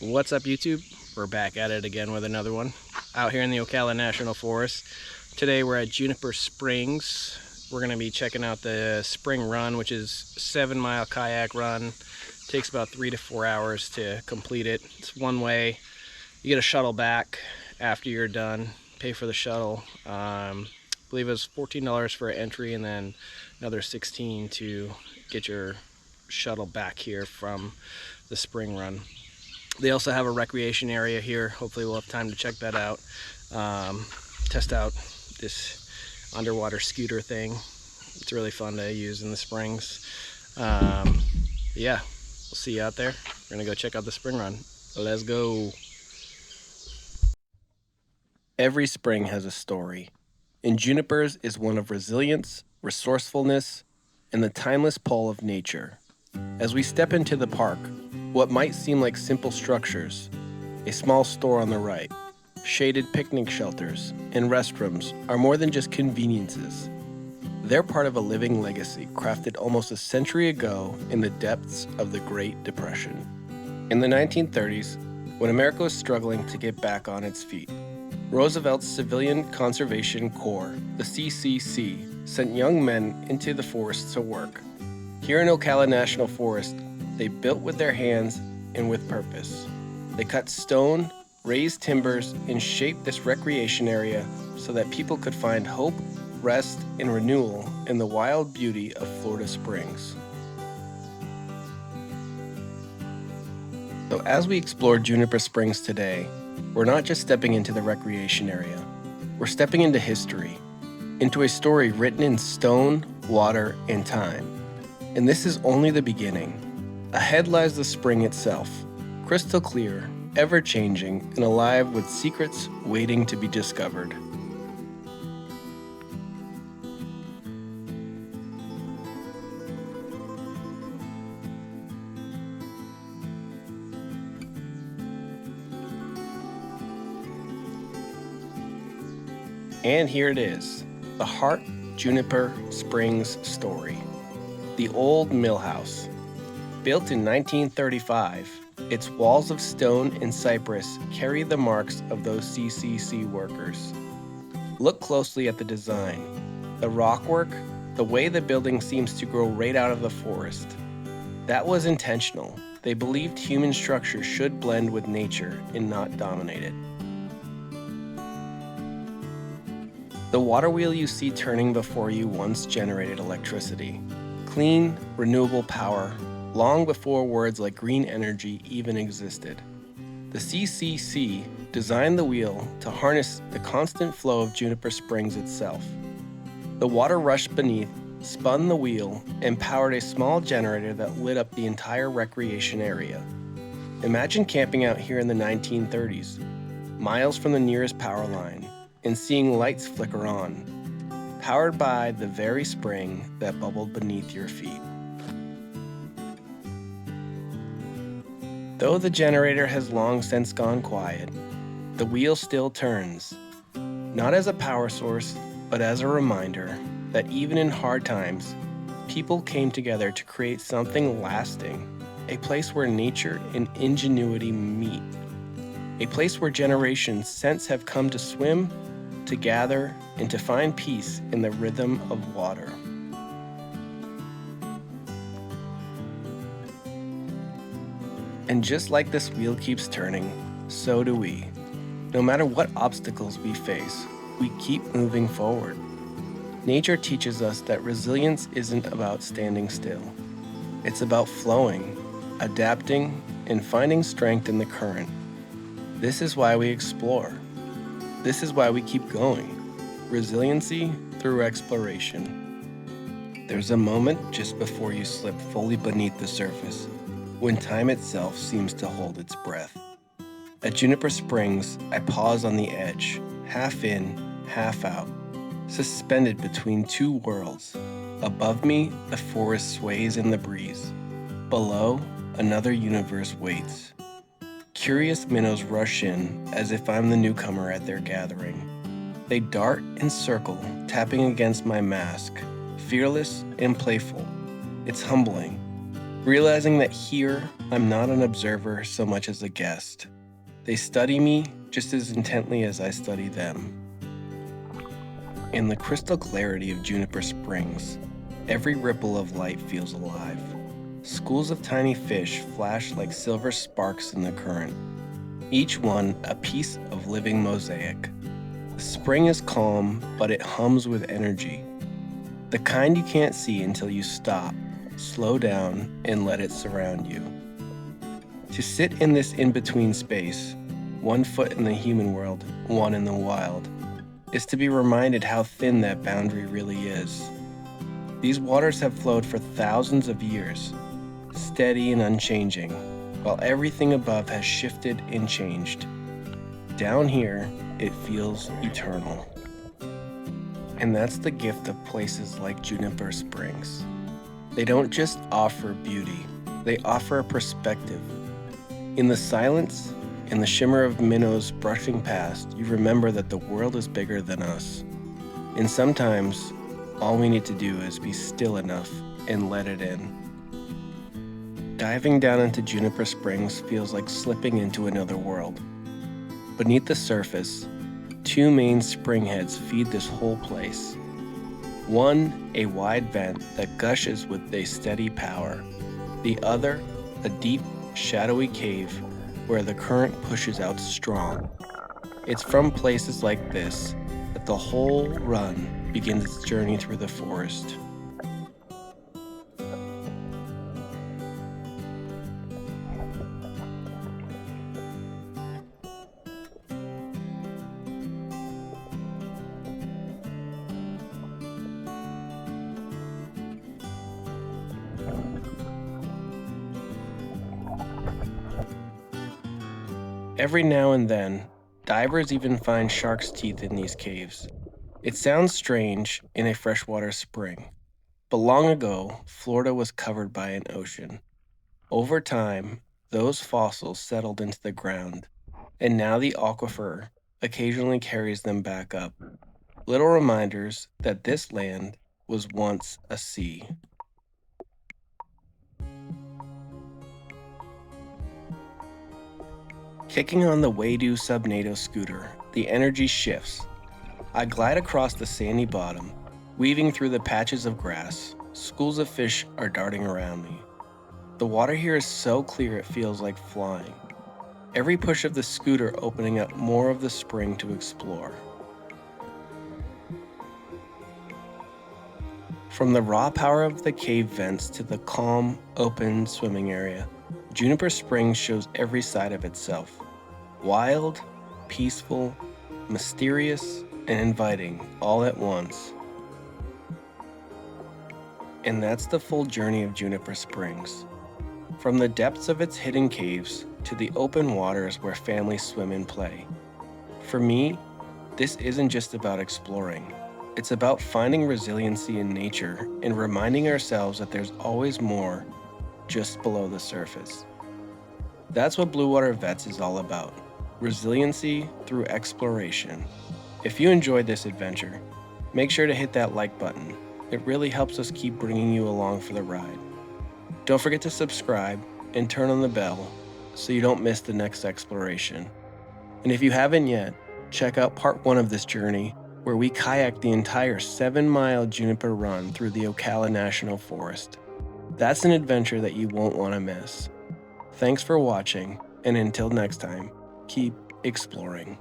What's up, YouTube? We're back at it again with another one. Out here in the Ocala National Forest. Today we're at Juniper Springs. We're going to be checking out the spring run, which is a 7-mile kayak run. Takes about 3 to 4 hours to complete it. It's one way. You get a shuttle back after you're done. Pay for the shuttle. I believe it was $14 for entry and then another $16 to get your shuttle back here from the spring run. They also have a recreation area here. Hopefully we'll have time to check that out. Test out this underwater scooter thing. It's really fun to use in the springs. Yeah, we'll see you out there. We're gonna go check out the spring run. Let's go. Every spring has a story, and Juniper's is one of resilience, resourcefulness, and the timeless pull of nature. As we step into the park, what might seem like simple structures, a small store on the right, shaded picnic shelters, and restrooms are more than just conveniences. They're part of a living legacy crafted almost a century ago in the depths of the Great Depression. In the 1930s, when America was struggling to get back on its feet, Roosevelt's Civilian Conservation Corps, the CCC, sent young men into the forests to work. Here in Ocala National Forest, they built with their hands and with purpose. They cut stone, raised timbers, and shaped this recreation area so that people could find hope, rest, and renewal in the wild beauty of Florida Springs. So as we explore Juniper Springs today, we're not just stepping into the recreation area. We're stepping into history, into a story written in stone, water, and time. And this is only the beginning. Ahead lies the spring itself, crystal clear, ever-changing, and alive with secrets waiting to be discovered. And here it is, the Heart Juniper Springs story. The old mill house. Built in 1935, its walls of stone and cypress carry the marks of those CCC workers. Look closely at the design. The rockwork, the way the building seems to grow right out of the forest. That was intentional. They believed human structure should blend with nature and not dominate it. The water wheel you see turning before you once generated electricity. Clean, renewable power, long before words like green energy even existed. The CCC designed the wheel to harness the constant flow of Juniper Springs itself. The water rushed beneath, spun the wheel, and powered a small generator that lit up the entire recreation area. Imagine camping out here in the 1930s, miles from the nearest power line, and seeing lights flicker on, powered by the very spring that bubbled beneath your feet. Though the generator has long since gone quiet, the wheel still turns, not as a power source, but as a reminder that even in hard times, people came together to create something lasting, a place where nature and ingenuity meet, a place where generations since have come to swim, to gather, and to find peace in the rhythm of water. And just like this wheel keeps turning, so do we. No matter what obstacles we face, we keep moving forward. Nature teaches us that resilience isn't about standing still. It's about flowing, adapting, and finding strength in the current. This is why we explore. This is why we keep going. Resiliency through exploration. There's a moment just before you slip fully beneath the surface, when time itself seems to hold its breath. At Juniper Springs, I pause on the edge, half in, half out, suspended between two worlds. Above me, the forest sways in the breeze. Below, another universe waits. Curious minnows rush in as if I'm the newcomer at their gathering. They dart and circle, tapping against my mask, fearless and playful. It's humbling. realizing that here I'm not an observer so much as a guest. They study me just as intently as I study them. In the crystal clarity of Juniper Springs, every ripple of light feels alive. Schools of tiny fish flash like silver sparks in the current, each one a piece of living mosaic. The spring is calm, but it hums with energy. The kind you can't see until you stop, slow down, and let it surround you. To sit in this in-between space, 1 foot in the human world, 1 in the wild, is to be reminded how thin that boundary really is. These waters have flowed for thousands of years, steady and unchanging, while everything above has shifted and changed. Down here, it feels eternal. And that's the gift of places like Juniper Springs. They don't just offer beauty, they offer a perspective. In the silence, in the shimmer of minnows brushing past, you remember that the world is bigger than us. And sometimes, all we need to do is be still enough and let it in. Diving down into Juniper Springs feels like slipping into another world. Beneath the surface, 2 main spring heads feed this whole place. One, a wide vent that gushes with a steady power. The other, a deep, shadowy cave where the current pushes out strong. It's from places like this that the whole run begins its journey through the forest. Every now and then, divers even find shark's teeth in these caves. It sounds strange in a freshwater spring, but long ago, Florida was covered by an ocean. Over time, those fossils settled into the ground, and now the aquifer occasionally carries them back up. Little reminders that this land was once a sea. Kicking on the Waydoo Subnado scooter, the energy shifts. I glide across the sandy bottom, weaving through the patches of grass. Schools of fish are darting around me. The water here is so clear it feels like flying. Every push of the scooter opening up more of the spring to explore. From the raw power of the cave vents to the calm, open swimming area, Juniper Springs shows every side of itself. Wild, peaceful, mysterious, and inviting all at once. And that's the full journey of Juniper Springs. From the depths of its hidden caves to the open waters where families swim and play. For me, this isn't just about exploring. It's about finding resiliency in nature and reminding ourselves that there's always more just below the surface. That's what BlueWater Vets is all about. Resiliency through exploration. If you enjoyed this adventure, make sure to hit that like button. It really helps us keep bringing you along for the ride. Don't forget to subscribe and turn on the bell so you don't miss the next exploration. And if you haven't yet, check out part 1 of this journey where we kayak the entire 7-mile Juniper Run through the Ocala National Forest. That's an adventure that you won't want to miss. Thanks for watching, and until next time, keep exploring.